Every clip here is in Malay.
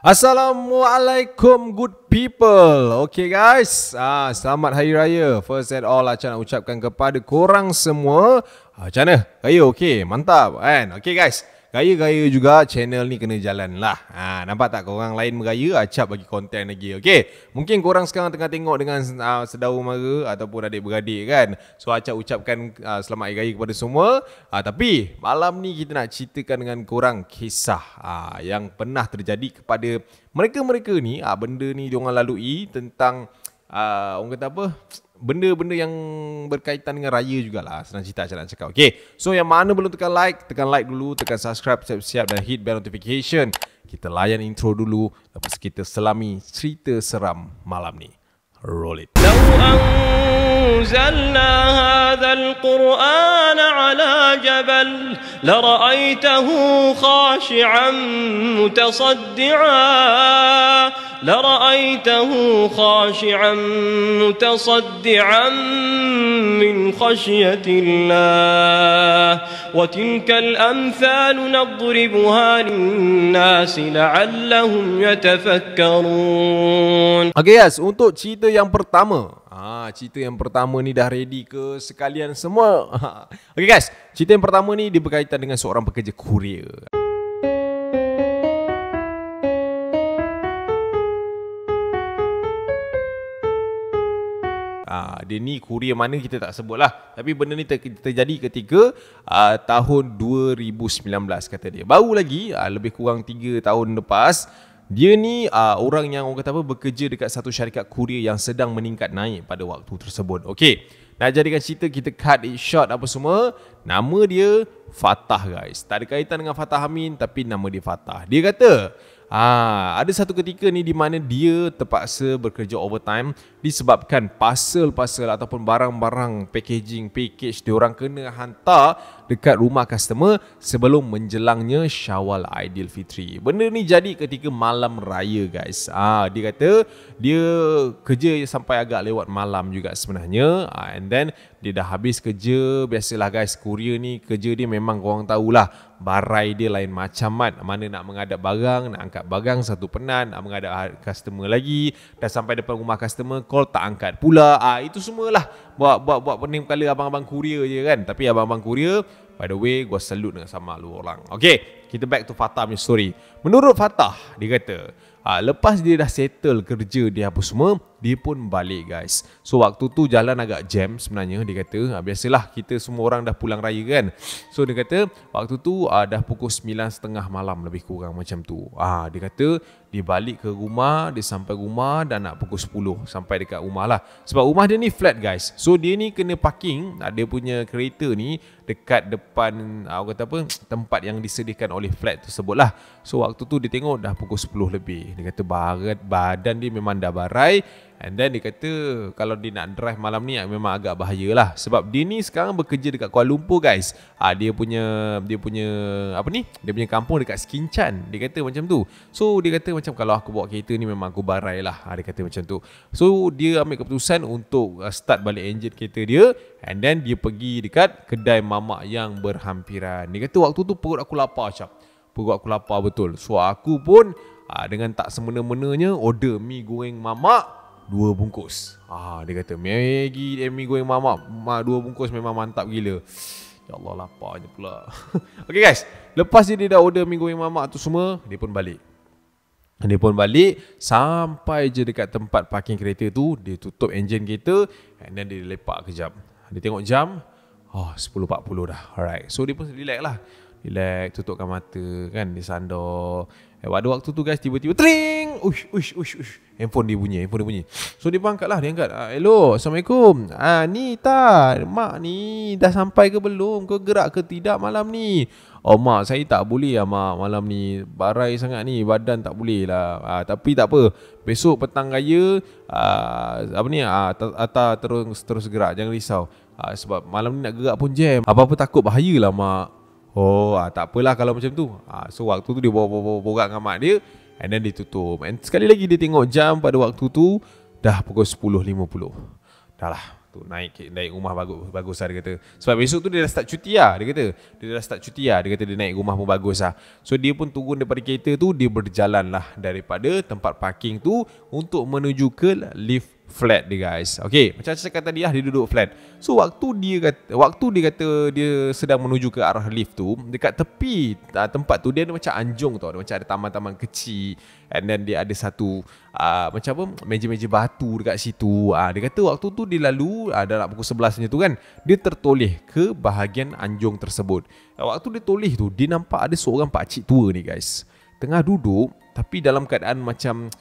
Assalamualaikum good people. Okay guys, selamat Hari Raya. First and all, Acah nak ucapkan kepada korang semua, macam mana? Raya okay, mantap kan? Okay guys, gaya-gaya juga channel ni kena jalan lah. Nampak tak korang lain beraya, Acap bagi konten lagi. Okay, mungkin korang sekarang tengah tengok dengan saudara mara ataupun adik-beradik kan. So Acap ucapkan selamat Hari Raya kepada semua. Tapi malam ni kita nak ceritakan dengan korang kisah yang pernah terjadi kepada mereka-mereka ni. Benda ni diorang lalui tentang orang kata apa, benda-benda yang berkaitan dengan raya jugalah. Senang cerita macam nak cakap. Okay, so yang mana belum tekan like dulu, tekan subscribe siap-siap dan hit bell notification. Kita layan intro dulu, lepas kita selami cerita seram malam ni. Roll it. أنزلنا هذا القرآن على جبل لرأيته خاشعا متصدعا من خشية الله وتلك الأمثال نضربها للناس لعلهم يتفكرون. Okay guys, untuk cerita yang pertama, cerita yang pertama ni dah ready ke sekalian semua? Okay guys, cerita yang pertama ni dia berkaitan dengan seorang pekerja kurier. Dia ni kurier mana kita tak sebut lah. Tapi benda ni terjadi ketika tahun 2019 kata dia. Baru lagi, lebih kurang 3 tahun lepas. Dia ni orang yang orang kata apa, bekerja dekat satu syarikat kurier yang sedang meningkat naik pada waktu tersebut. Okay, nak jadikan cerita kita cut it short apa semua. Nama dia Fatah guys. Tak ada kaitan dengan Fatah Amin, tapi nama dia Fatah. Dia kata ada satu ketika ni di mana dia terpaksa bekerja overtime disebabkan parcel ataupun barang-barang package diorang kena hantar dekat rumah customer sebelum menjelangnya Syawal Aidilfitri. Benda ni jadi ketika malam raya guys. Dia kata dia kerja sampai agak lewat malam juga sebenarnya. And then dia dah habis kerja. Biasalah guys, kurier ni kerja dia memang korang tahulah, barai dia lain macam mana nak menghadap barang, nak angkat barang satu penat, nak menghadap customer lagi, dah sampai depan rumah customer call tak angkat pula. Itu semualah buat pening kepala abang-abang kurier je kan. Tapi abang-abang kurier, by the way, gua salute dengan sama lu orang. Okay, kita back to Fatah punya story. Menurut Fatah, dia kata lepas dia dah settle kerja dia apa semua, dia pun balik guys. So waktu tu jalan agak jam sebenarnya. Dia kata biasalah kita semua orang dah pulang raya kan. So dia kata waktu tu dah pukul 9.30 malam lebih kurang macam tu. Dia kata dia balik ke rumah, dia sampai rumah dah nak pukul 10 sampai dekat rumah lah. Sebab rumah dia ni flat guys. So dia ni kena parking dia punya kereta ni dekat depan kata apa, tempat yang disediakan oleh flat tersebut lah. So waktu tu dia tengok dah pukul 10 lebih. Dia kata badan dia memang dah barai. And then dia kata kalau dia nak drive malam ni memang agak bahaya lah. Sebab dia ni sekarang bekerja dekat Kuala Lumpur guys. Dia punya apa ni, dia punya kampung dekat Skinchan. Dia kata macam tu. So dia kata macam kalau aku bawa kereta ni memang aku barai lah. Dia kata macam tu. So dia ambil keputusan untuk start balik enjin kereta dia. And then dia pergi dekat kedai mamak yang berhampiran. Dia kata waktu tu perut aku lapar Cap. Perut aku lapar betul. So aku pun dengan tak semena-menanya order mi goreng mamak 2 bungkus. Dia kata Maggi mi goreng mamak 2 bungkus memang mantap gila. Ya Allah, laparnya pula. Okay guys, lepas dia dah order mi goreng mamak tu semua, dia pun balik. Sampai je dekat tempat parking kereta tu, dia tutup enjin kereta. And then dia lepak kejap. Dia tengok jam, 10.40 dah. Alright, so dia pun relax lah. Relax, tutupkan mata kan, dia sandar. Pada waktu tu guys, tiba-tiba tring, ush. Handphone dia bunyi. So dia pun angkat. Hello, Assalamualaikum. Ni tak, mak ni dah sampai ke belum? Kau gerak ke tidak malam ni? Oh mak, saya tak boleh lah mak, malam ni barai sangat ni, badan tak boleh lah. Tapi tak apa, besok petang raya Atta terus gerak, jangan risau. Sebab malam ni nak gerak pun jam. Apa-apa takut bahaya lah mak. Tak apalah kalau macam tu. So waktu tu dia borak dengan mak dia. And then dia tutup. And sekali lagi dia tengok jam pada waktu tu dah pukul 10.50. Dah lah, tu naik rumah bagus lah dia kata. Sebab besok tu dia dah start cuti lah dia kata. Dia kata dia naik rumah pun bagus lah. So dia pun turun daripada kereta tu, dia berjalan lah daripada tempat parking tu untuk menuju ke lift flat dia guys. Okay, macam saya cakap tadi lah, dia duduk flat. So waktu dia kata dia sedang menuju ke arah lift tu, dekat tepi tempat tu dia ada macam anjung tau, dia macam ada taman-taman kecil, and then dia ada satu macam apa, meja-meja batu dekat situ. Dia kata waktu tu dia lalu dalam pukul 11 macam tu kan, dia tertoleh ke bahagian anjung tersebut. Waktu dia toleh tu, dia nampak ada seorang pakcik tua ni guys, tengah duduk tapi dalam keadaan macam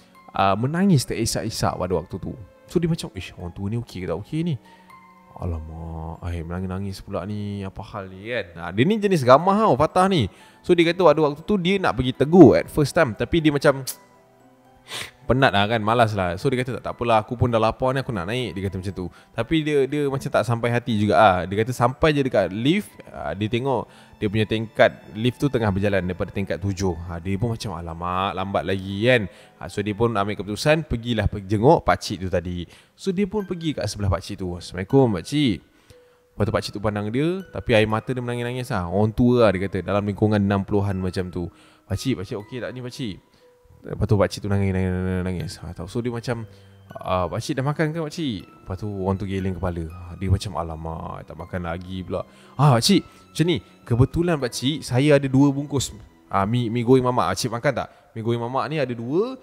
menangis terisak-isak pada waktu tu. So dia macam, orang tua ni okey ke tak okey ni? Alamak, menangis-nangis pula ni, apa hal ni kan? Dia ni jenis gamah tau, Fatah ni. So dia kata waktu tu dia nak pergi tegur at first time, tapi dia macam penat lah kan, malas lah. So dia kata tak apalah, aku pun dah lapar ni, aku nak naik. Dia kata macam tu. Tapi dia macam tak sampai hati juga Dia kata sampai je dekat lift, dia tengok dia punya tingkat lift tu tengah berjalan daripada tingkat 7. Dia pun macam alamak, lambat lagi kan. So dia pun ambil keputusan, pergilah jenguk pakcik tu tadi. So dia pun pergi kat sebelah pakcik tu. Assalamualaikum pakcik. Lepas tu pakcik tu pandang dia, tapi air mata dia menangis-nangis lah. Orang tua dia kata, dalam lingkungan 60-an macam tu. Pakcik okey tak ni pakcik? Lepas tu pakcik tu nangis. So dia macam, pakcik dah makan ke pakcik? Lepas tu orang tu geleng kepala. Dia macam alamak, tak makan lagi pula. Pakcik, macam ni, kebetulan pakcik, saya ada 2 bungkus mi goreng mamak. Pakcik makan tak? Mi goreng mamak ni ada 2.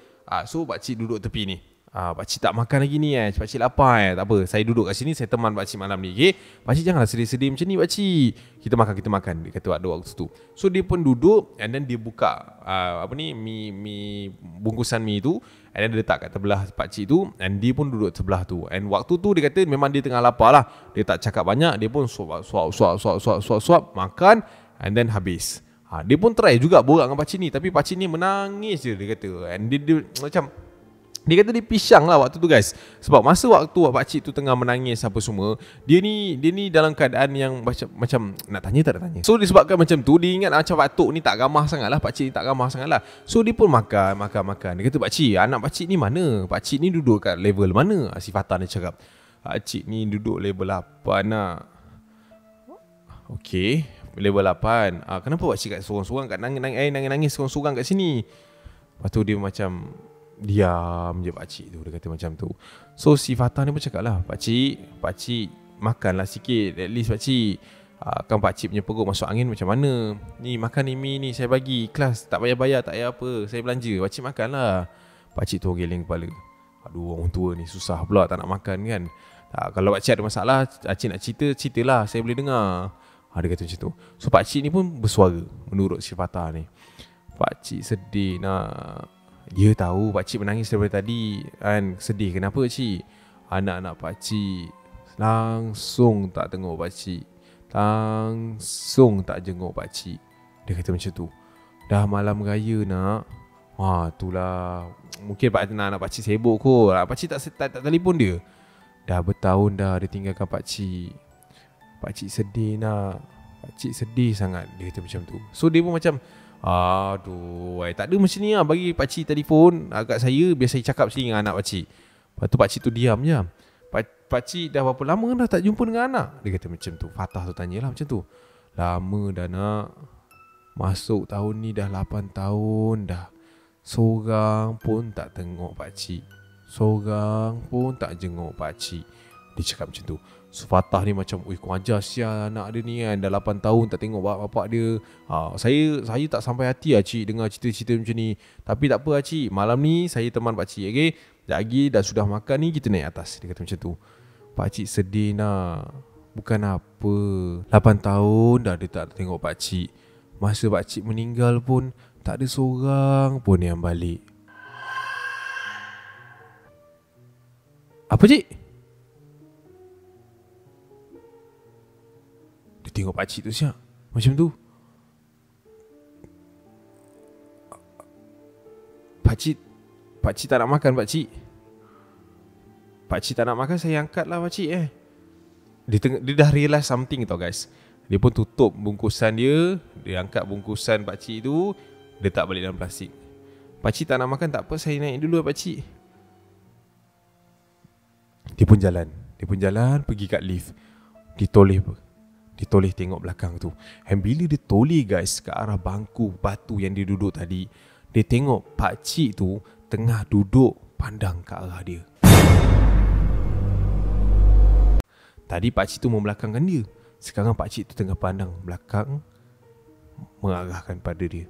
So pakcik duduk tepi ni. Pakcik tak makan lagi ni pakcik lapar tak apa, saya duduk kat sini, saya teman pakcik malam ni. Okay? Pakcik janganlah sedih-sedih macam ni pakcik. Kita makan. Dia kata ada waktu tu. So dia pun duduk, and then dia buka mi bungkusan mi tu, and then dia letak kat sebelah pakcik tu, and dia pun duduk sebelah tu. And waktu tu dia kata memang dia tengah lapar lah. Dia tak cakap banyak, dia pun suap makan, and then habis. Dia pun try juga borak dengan pakcik ni, tapi pakcik ni menangis je dia kata. And dia macam, dia kata dia pisang lah waktu tu guys. Sebab masa waktu pakcik tu tengah menangis apa semua, dia ni dalam keadaan yang macam nak tanya tak nak tanya. So disebabkan macam tu, dia ingat macam Patok ni tak ramah sangat lah, pakcik ni tak ramah sangat lah. So dia pun makan. Dia kata, pakcik, anak pakcik ni mana? Pakcik ni duduk kat level mana? Si Fatah ni cakap, pakcik ni duduk level 8 nak. Okay, level 8. Kenapa pakcik kat sorang-sorang kat nangis sorang-sorang kat sini? Lepas tu dia macam diam je pakcik tu. Dia kata macam tu. So si Fatah ni pun cakap lah, pakcik makanlah sikit, at least pakcik. Kan pakcik punya perut masuk angin macam mana? Ni makan ni mi ni saya bagi ikhlas, tak payah bayar, tak payah apa, saya belanja, pakcik makanlah. Pakcik tu geleng kepala. Aduh, orang tua ni susah pula tak nak makan kan. Kalau pakcik ada masalah, pakcik nak ceritalah, saya boleh dengar. Dia kata macam tu. So pakcik ni pun bersuara menurut si Fatah ni. Pakcik sedih nak. Dia tahu pakcik menangis daripada tadi kan. Sedih kenapa cik? Anak-anak pakcik langsung tak tengok pakcik, langsung tak jenguk pakcik. Dia kata macam tu. Dah malam raya nak. Itulah. Mungkin anak pakcik sibuk kot. Pakcik tak telefon dia. Dah bertahun dah dia tinggalkan pakcik. Pakcik sedih nak. Pakcik sedih sangat. Dia kata macam tu. So dia pun macam, aduh, tak ada macam ni lah. Bagi pakcik telefon agak saya, biar saya cakap sini dengan anak pakcik. Lepas tu pakcik tu diam je. Pakcik dah berapa lama dah tak jumpa dengan anak? Dia kata macam tu. Fatah tu tanyalah macam tu. Lama dah nak. Masuk tahun ni dah 8 tahun dah. Seorang pun tak tengok pakcik, seorang pun tak jenguk pakcik. Dia cakap macam tu. So Fatah ni macam, kau ajar sial anak dia ni kan, dah 8 tahun tak tengok bapak dia. Saya tak sampai hati lah cik dengar cerita-cerita macam ni. Tapi tak apa lah cik, malam ni saya teman pakcik, okay? Sekejap lagi dah sudah makan ni, kita naik atas. Dia kata macam tu. Pakcik sedih nak. Bukan apa, 8 tahun dah dia tak tengok pakcik. Masa pakcik meninggal pun tak ada seorang pun yang balik. Apa cik? Dia tengok pakcik tu siap macam tu. Pakcik tak nak makan pakcik. Pakcik tak nak makan, saya angkat lah pakcik Dia dah realize something tau guys. Dia pun tutup bungkusan dia. Dia angkat bungkusan pakcik tu, letak balik dalam plastik. Pakcik tak nak makan, tak apa, saya naik dulu pakcik. Dia pun jalan. Dia pun jalan pergi kat lift. Dia toleh tengok belakang tu. And bila dia toleh guys ke arah bangku batu yang dia duduk tadi, dia tengok pakcik tu tengah duduk pandang ke arah dia. Tadi pakcik tu membelakangkan dia. Sekarang pakcik tu tengah pandang belakang, mengarahkan pada dia.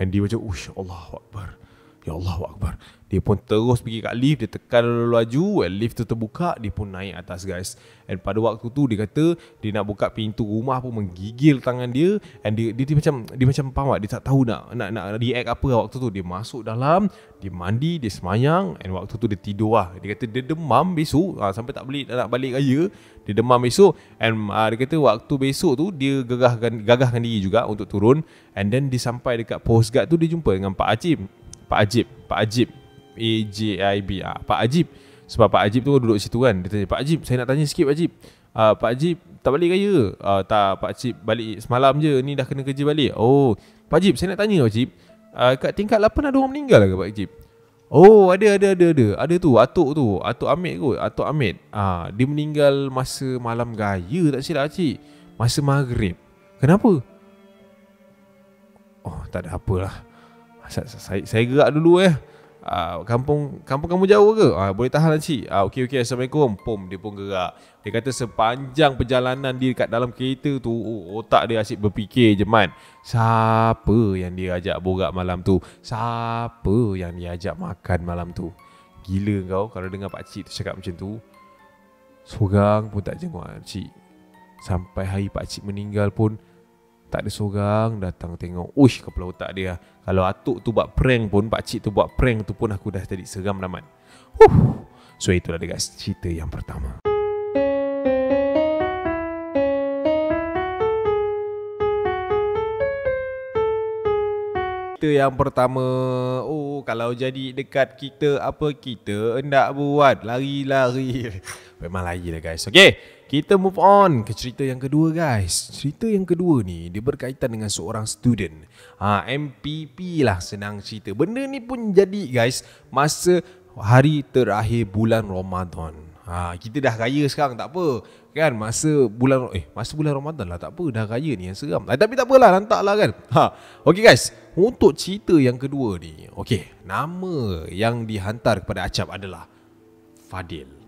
And dia macam, Allahu Akbar. Ya Allahu Akbar. Dia pun terus pergi kat lift. Dia tekan laju. Lift tu terbuka. Dia pun naik atas guys. And pada waktu tu dia kata dia nak buka pintu rumah pun menggigil tangan dia. And dia macam faham tak? Dia tak tahu nak react apa waktu tu. Dia masuk dalam, dia mandi, dia semayang. And waktu tu dia tidur lah. Dia kata dia demam besok sampai tak nak balik raya. Dia demam besok. And dia kata waktu besok tu dia gagahkan diri juga untuk turun. And then dia sampai dekat post guard tu, dia jumpa dengan Pak Ajib. Pak Ajib AJIB. Pak Ajib. Sebab Pak Ajib tu duduk situ kan. Dia tanya, Pak Ajib, saya nak tanya sikit Pak Ajib. Pak Ajib tak balik raya? Tak, Pak Ajib balik semalam je. Ni dah kena kerja balik. Oh, Pak Ajib, saya nak tanya Pak Ajib, kat tingkat 8 ada orang meninggal ke Pak Ajib? Oh, ada. Ada tu, Atuk Ahmed kot. Atuk Ahmed. Dia meninggal masa malam raya tak silap Cik. Masa maghrib. Kenapa? Oh, tak ada apalah. Saya gerak dulu kampung kamu jauh ke? Boleh tahan lah cik. Okey, Assalamualaikum. Dia pun gerak. Dia kata sepanjang perjalanan dia kat dalam kereta tu, otak dia asyik berfikir je man. Siapa yang dia ajak borak malam tu? Siapa yang dia ajak makan malam tu? Gila kau kalau dengar pakcik tu cakap macam tu. Seorang pun tak jenguk cik. Sampai hari pakcik meninggal pun tak ada seorang datang tengok. Kepala otak dia. Kalau atuk tu buat prank pun, pakcik tu buat prank tu pun, aku dah jadi seram namat. So itulah dia guys, cerita yang pertama. Cerita yang pertama. Kalau jadi dekat kita, apa kita hendak buat? Lari-lari. Memang lari lah guys. Okay, kita move on ke cerita yang kedua guys. Cerita yang kedua ni dia berkaitan dengan seorang student. MPP lah senang cerita. Benda ni pun jadi guys masa hari terakhir bulan Ramadan. Kita dah raya sekarang tak apa kan, masa bulan Ramadan lah tak apa, dah raya ni yang seram. Tapi tak apalah, lantaklah kan. Okay guys, untuk cerita yang kedua ni, okay, nama yang dihantar kepada Acap adalah Fadil.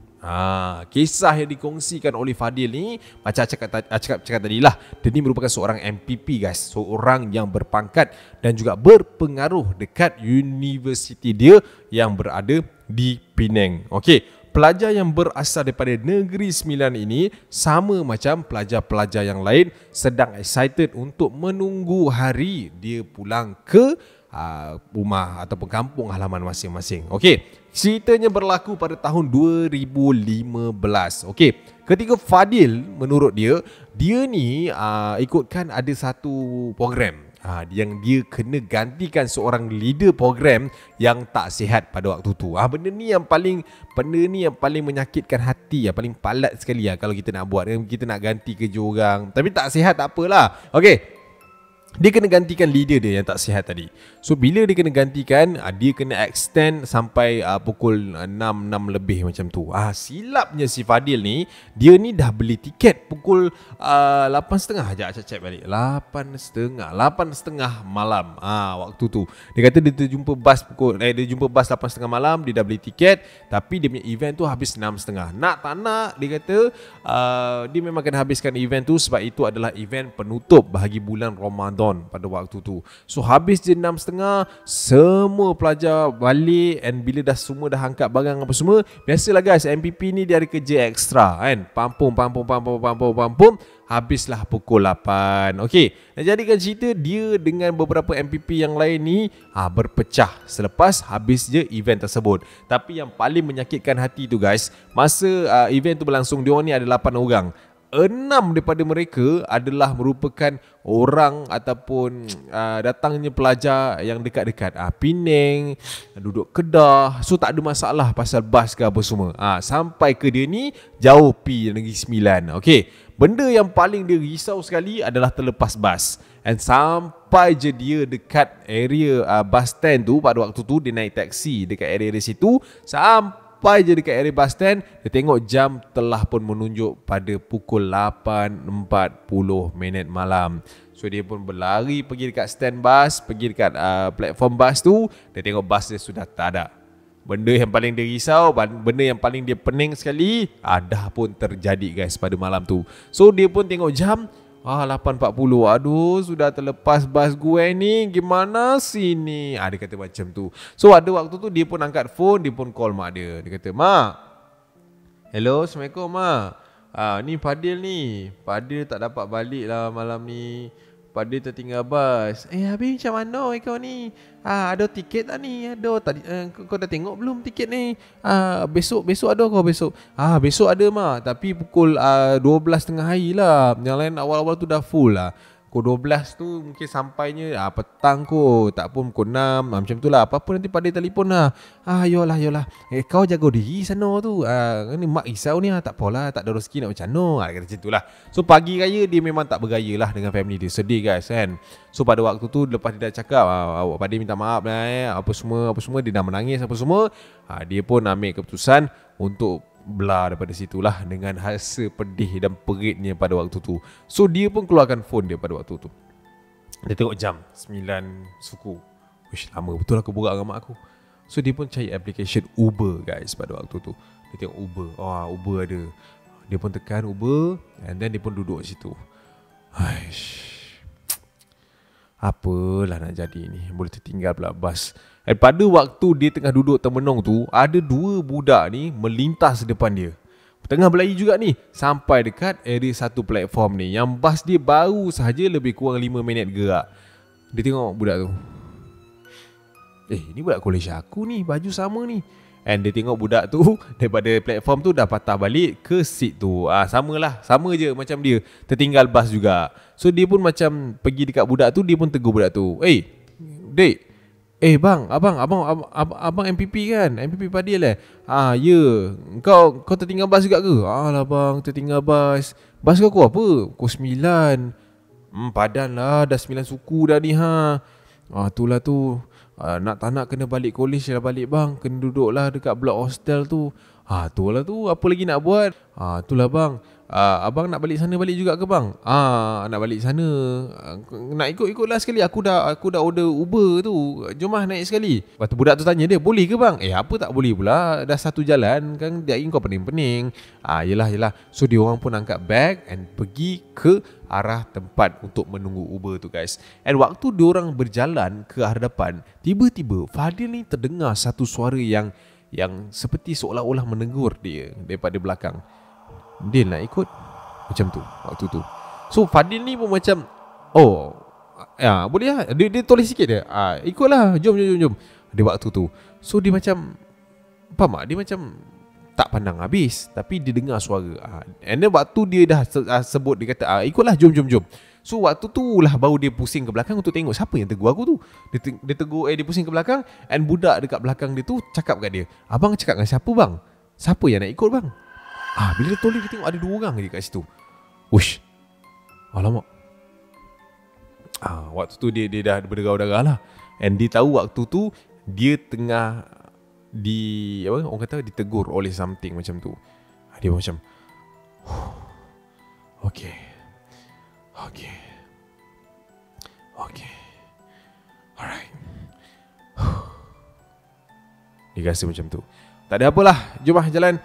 Kisah yang dikongsikan oleh Fadil ni, macam cakap tadi lah, dia ni merupakan seorang MPP guys, seorang yang berpangkat dan juga berpengaruh dekat universiti dia yang berada di Penang. Okey, pelajar yang berasal daripada Negeri Sembilan ini sama macam pelajar-pelajar yang lain sedang excited untuk menunggu hari dia pulang ke rumah ataupun kampung halaman masing-masing. Okey, ceritanya berlaku pada tahun 2015. Okey, ketika Fadil menurut dia ni ikutkan ada satu program yang dia kena gantikan seorang leader program yang tak sihat pada waktu tu. Benda ni yang paling menyakitkan hati, paling palat sekali kalau kita nak buat, kita nak ganti kerja orang tapi tak sihat, tak apalah. Okey, dia kena gantikan leader dia yang tak sihat tadi. So bila dia kena gantikan, dia kena extend sampai pukul 6 lebih macam tu. Silapnya si Fadil ni, dia ni dah beli tiket pukul 8.30. Cek balik 8.30 malam waktu tu. Dia kata dia terjumpa bas dia jumpa bas 8.30 malam. Dia dah beli tiket, tapi dia punya event tu habis 6.30. Nak tak nak, dia kata dia memang kena habiskan event tu sebab itu adalah event penutup bahagi bulan Ramadan pada waktu tu. So habis je 6.30, semua pelajar balik. And bila semua dah angkat barang apa semua, biasalah guys, MPP ni dia ada kerja ekstra kan, pampung. Habislah pukul 8. Okey, nak jadikan cerita, dia dengan beberapa MPP yang lain ni berpecah selepas habis je event tersebut. Tapi yang paling menyakitkan hati tu guys, masa event tu berlangsung, diorang ni ada 8 orang. 6 daripada mereka adalah merupakan orang ataupun datangnya pelajar yang dekat-dekat Penang, duduk Kedah. So tak ada masalah pasal bas ke apa semua. Sampai ke dia ni jauh pi Negeri Sembilan. Okey, benda yang paling dia risau sekali adalah terlepas bas. And sampai je dia dekat area bus stand tu, pada waktu tu dia naik taksi dekat area situ, sampai sampai je dekat area bus stand, dia tengok jam telah pun menunjuk pada pukul 8.40 malam. So dia pun berlari pergi dekat stand bus, pergi dekat platform bus tu. Dia tengok bus dia sudah tak ada. Benda yang paling dia risau, benda yang paling dia pening sekali, dah pun terjadi guys pada malam tu. So dia pun tengok jam, 8.40. Aduh, sudah terlepas bas gue ni. Gimana sih ni? Dia kata macam tu. So ada waktu tu dia pun angkat phone, dia pun call mak dia. Dia kata, "Mak. Hello, Assalamualaikum mak. Ni Fadil ni. Fadil tak dapat balik lah malam ni. Fadil tertinggal bas." Habis macam mana kau ni? Ada tiket tak ni? Ada. Tadi kau dah tengok belum tiket ni? Besok ada kau besok? Besok ada mak. Tapi pukul 12 tengah hari lah. Yang lain awal-awal tu dah full lah. Pukul 12 tu mungkin sampainya petang kot. Tak pun pukul 6 macam tu lah. Apa-apa nanti pada telefon lah. Yolah. Kau jaga diri sana tu. Ni mak risau ni. Tak apalah. Tak ada rezeki nak macam mana. Kata macam tu lah. So pagi raya dia memang tak bergaya lah dengan family dia. Sedih guys kan. So pada waktu tu lepas dia dah cakap awak pada minta maaf lah apa semua dia dah menangis apa semua. Dia pun ambil keputusan untuk belah daripada situlah dengan rasa pedih dan peritnya pada waktu tu. So dia pun keluarkan phone dia pada waktu tu. Dia tengok jam 9 suku. Wish, lama betul aku borak dengan mak aku. So dia pun cari application Uber guys pada waktu tu. Dia tengok Uber. Uber ada. Dia pun tekan Uber and then dia pun duduk situ. Apalah nak jadi ni. Boleh tertinggal pula bas. Dan pada waktu dia tengah duduk termenung tu, ada dua budak ni melintas depan dia. Tengah berlari juga ni. Sampai dekat area satu platform ni. Yang bas dia baru sahaja lebih kurang 5 minit gerak. Dia tengok budak tu. Ni budak kolej aku ni. Baju sama ni. And dia tengok budak tu daripada platform tu dah patah balik ke seat tu. Sama je macam dia. Tertinggal bas juga. So dia pun macam pergi dekat budak tu. Dia pun tegur budak tu. Dek. Bang, abang MPP kan? MPP Fadil ya. Kau tertinggal bas juga ke? Lah bang, tertinggal bas. Bas kau apa? Pukul 9. Padan lah, dah 9 suku dah ni itulah tu. Nak tak nak kena balik college lah balik bang. Kena duduk lah dekat blok hostel tu. Itulah tu. Apa lagi nak buat? Itulah bang. Abang nak balik sana balik juga ke bang? Nak balik sana. Nak ikut-ikutlah sekali. Aku dah order Uber tu. Jom lah naik sekali. Lepas tu budak tu tanya dia, boleh ke bang? Apa tak boleh pula? Dah satu jalan kan. Dia ingin kau pening-pening. Yelah. So dia orang pun angkat bag and pergi ke arah tempat untuk menunggu Uber tu guys. And waktu dia orang berjalan ke arah depan, tiba-tiba Fadil ni terdengar satu suara yang seperti seolah-olah menegur dia daripada belakang. Dia nak ikut macam tu waktu tu. So Fadil ni pun macam boleh lah. Dia tulis sikit dia. Ikutlah. Jom. Dia waktu tu. So dia macam faham tak? Dia macam tak pandang habis, tapi dia dengar suara. And then waktu dia dah sebut, dia kata ikutlah, jom. So waktu tu lah baru dia pusing ke belakang untuk tengok siapa yang tegur aku tu. Dia tegur, dia pusing ke belakang. And budak dekat belakang dia tu cakap kat dia, abang cakap dengan siapa bang? Siapa yang nak ikut bang? Bila dia toleh, dia tengok ada 2 orang je kat situ. Ush, alamak. Waktu tu dia dah berdarah-darah lah. And dia tahu waktu tu dia tengah orang kata ditegur oleh something macam tu. Dia macam Okay. Alright. Dia rasa macam tu. Tak ada apalah, jom lah jalan.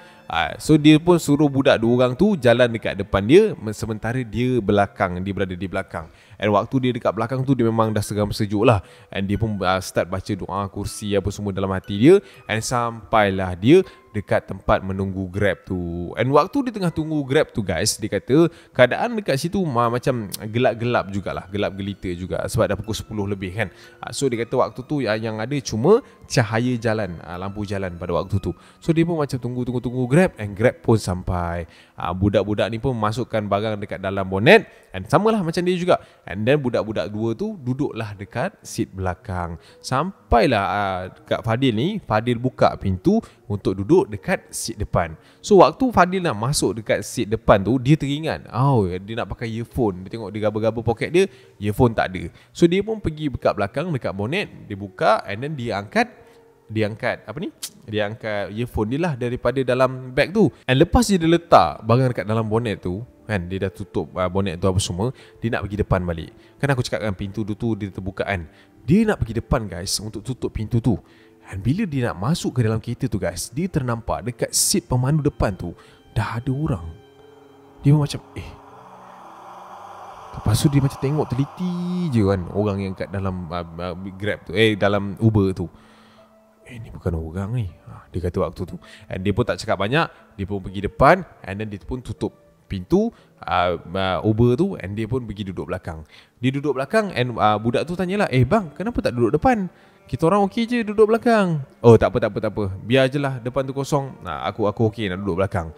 So dia pun suruh budak 2 orang tu jalan dekat depan dia, sementara dia berada di belakang. And waktu dia dekat belakang tu, dia memang dah seram sejuk lah. And dia pun start baca doa kursi apa semua dalam hati dia. And sampailah dia dekat tempat menunggu Grab tu. And waktu dia tengah tunggu Grab tu guys, dia kata keadaan dekat situ macam gelap-gelap jugalah, gelap gelita juga sebab dah pukul 10 lebih kan. So dia kata waktu tu yang ada cuma cahaya jalan, lampu jalan pada waktu tu. So dia pun macam tunggu Grab. And Grab pun sampai. Budak-budak ni pun masukkan barang dekat dalam bonet. And samalah macam dia juga. And then budak-budak 2 tu duduklah dekat seat belakang. Sampailah kat Fadil ni, Fadil buka pintu untuk duduk dekat seat depan. So waktu Fadil nak masuk dekat seat depan tu, dia teringat dia nak pakai earphone. Dia tengok dia gaba-gaba poket dia, earphone tak ada. So dia pun pergi dekat belakang, dekat bonet, dia buka and then dia angkat dia angkat dia angkat earphone dia lah daripada dalam bag tu. And lepas dia letak barang dekat dalam bonet tu kan, dia dah tutup bonet tu apa semua, dia nak pergi depan balik. Kan aku cakap kan pintu tu dia terbuka kan. Dia nak pergi depan guys untuk tutup pintu tu. Dan bila dia nak masuk ke dalam kereta tu guys, dia ternampak dekat seat pemandu depan tu dah ada orang. Dia macam lepas tu dia macam tengok teliti je kan orang yang kat dalam Grab tu, dalam Uber tu. Ni bukan orang ni, dia kata waktu tu. And dia pun tak cakap banyak, dia pun pergi depan, and then dia pun tutup pintu Uber tu, and dia pun pergi duduk belakang. Dia duduk belakang, and budak tu tanyalah, bang, kenapa tak duduk depan? Kita orang okey je duduk belakang. Oh tak apa. Biar je lah depan tu kosong. Aku okey nak duduk belakang.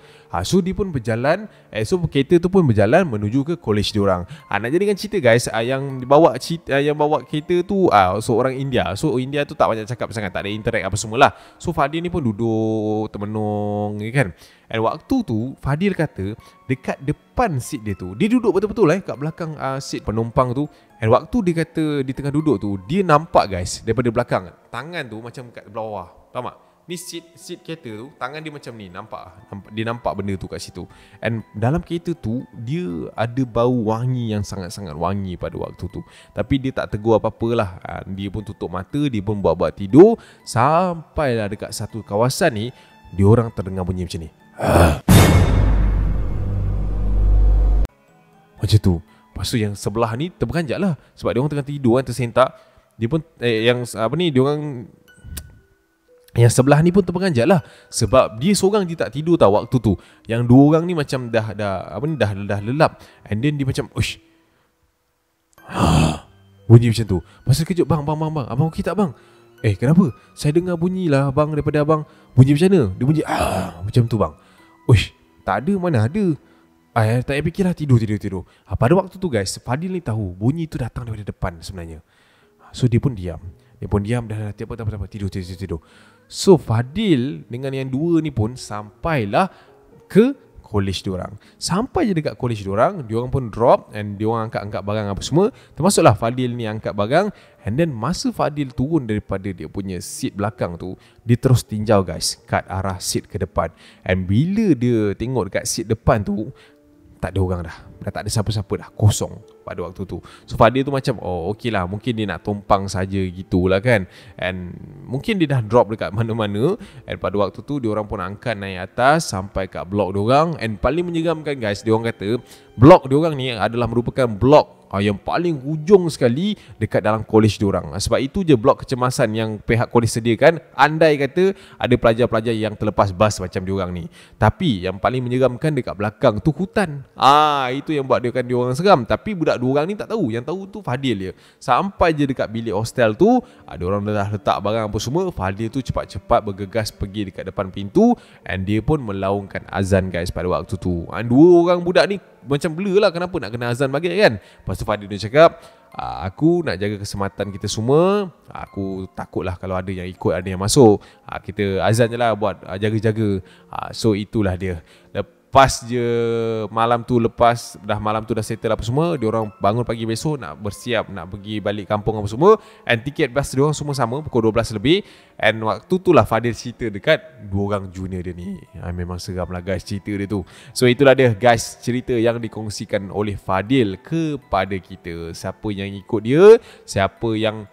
So dia pun berjalan. So kereta tu pun berjalan menuju ke college diorang. Nak jadikan cerita guys, yang bawa kereta tu seorang India. So India tu tak banyak cakap sangat, tak ada interact apa semualah. So Fadil ni pun duduk termenung kan. And waktu tu Fadil kata dekat depan seat dia tu, dia duduk betul-betul kat belakang seat penumpang tu. And waktu dia kata dia tengah duduk tu, dia nampak guys daripada belakang tangan tu macam kat bawah. Faham tak? Ni seat kereta tu, tangan dia macam ni, dia nampak benda tu kat situ. And dalam kereta tu dia ada bau wangi yang sangat-sangat wangi pada waktu tu. Tapi dia tak tegur apa-apalah. Dia pun tutup mata, dia pun buat-buat tidur. Sampailah dekat satu kawasan ni, dia orang terdengar bunyi macam ni. Macam tu. Lepas tu yang sebelah ni terperanjat lah. Sebab dia orang tengah tidur kan, tersentak. Dia pun dia orang yang sebelah ni pun terperanjat lah. Sebab dia seorang dia tak tidur tau waktu tu. Yang dua orang ni macam dah lelap. And then dia macam bunyi macam tu. Lepas tu kejut, bang, abang okey tak bang? Kenapa? Saya dengar bunyi lah abang, daripada abang. Bunyi macam mana? Dia bunyi macam tu bang. Tak ada, mana ada. Tak payah fikirlah, tidur. Pada waktu tu guys, Fadil ni tahu bunyi tu datang daripada depan sebenarnya. So dia pun diam, dah tak apa, tidur. So Fadil dengan yang dua ni pun sampailah ke college diorang. Sampai je dekat college diorang pun drop, and diorang angkat barang apa semua. Termasuklah Fadil ni angkat barang. And then masa Fadil turun daripada dia punya seat belakang tu, dia terus tinjau guys kat arah seat ke depan. And bila dia tengok dekat seat depan tu, tak ada orang dah tak ada siapa-siapa dah, kosong pada waktu tu. So Fadil tu macam okey lah, mungkin dia nak tumpang saja gitulah kan. And mungkin dia dah drop dekat mana-mana. And pada waktu tu diorang pun angkat naik atas sampai kat blok diorang. And paling menyeramkan guys, diorang kata blok diorang ni adalah merupakan blok yang paling hujung sekali dekat dalam college diorang. Sebab itu je blok kecemasan yang pihak college sediakan. Andai kata ada pelajar-pelajar yang terlepas bas macam diorang ni. Tapi yang paling menyeramkan dekat belakang tu hutan. Itu yang buat diorang seram. Tapi budak dua orang ni tak tahu. Yang tahu tu Fadil je. Sampai je dekat bilik hostel tu, diorang dah letak barang apa semua. Fadil tu cepat-cepat bergegas pergi dekat depan pintu. And dia pun melaungkan azan guys pada waktu tu. Dua orang budak ni macam blur lah, kenapa nak kena azan bagi kan. Lepas tu Fadil dia cakap, aku nak jaga keselamatan kita semua. Aku takutlah kalau ada yang ikut, ada yang masuk. Kita azan je lah buat jaga-jaga. So itulah dia. Lepas je malam tu, malam tu dah settle apa semua, diorang bangun pagi besok nak bersiap nak pergi balik kampung apa semua. And tiket bas diorang semua sama pukul 12 lebih. And waktu tu lah Fadil cerita dekat dua orang junior dia ni. Memang seram lah guys cerita dia tu. So itulah dia guys, cerita yang dikongsikan oleh Fadil kepada kita. Siapa yang ikut dia, siapa yang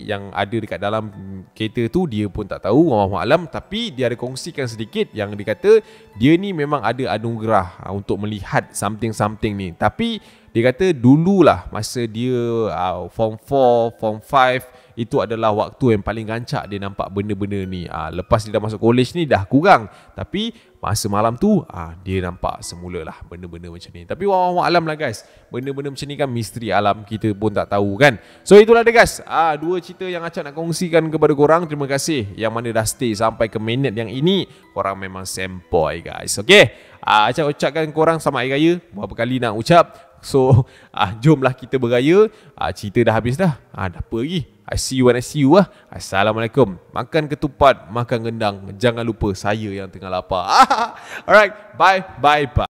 yang ada dekat dalam kereta tu, dia pun tak tahu, wallahualam. Tapi dia ada kongsikan sedikit yang dia kata dia ni memang ada anugerah untuk melihat something ni. Tapi dia kata dululah masa dia form 4, form 5, itu adalah waktu yang paling rancak dia nampak benda-benda ni. Lepas dia dah masuk college ni dah kurang. Tapi masa malam tu dia nampak semula lah benda-benda macam ni. Tapi wallahualam lah guys, benda-benda macam ni kan misteri alam, kita pun tak tahu kan. So itulah dia guys, dua cerita yang Acap nak kongsikan kepada korang. Terima kasih yang mana dah stay sampai ke minit yang ini. Korang memang sempoi guys. Okay, Acap ucapkan korang selamat Hari Raya. Berapa kali nak ucap. So jomlah kita beraya. Cerita dah habis dah. Dah apa lagi. I see you when I see you. Assalamualaikum. Makan ketupat, makan gendang. Jangan lupa saya yang tengah lapar. Alright, bye.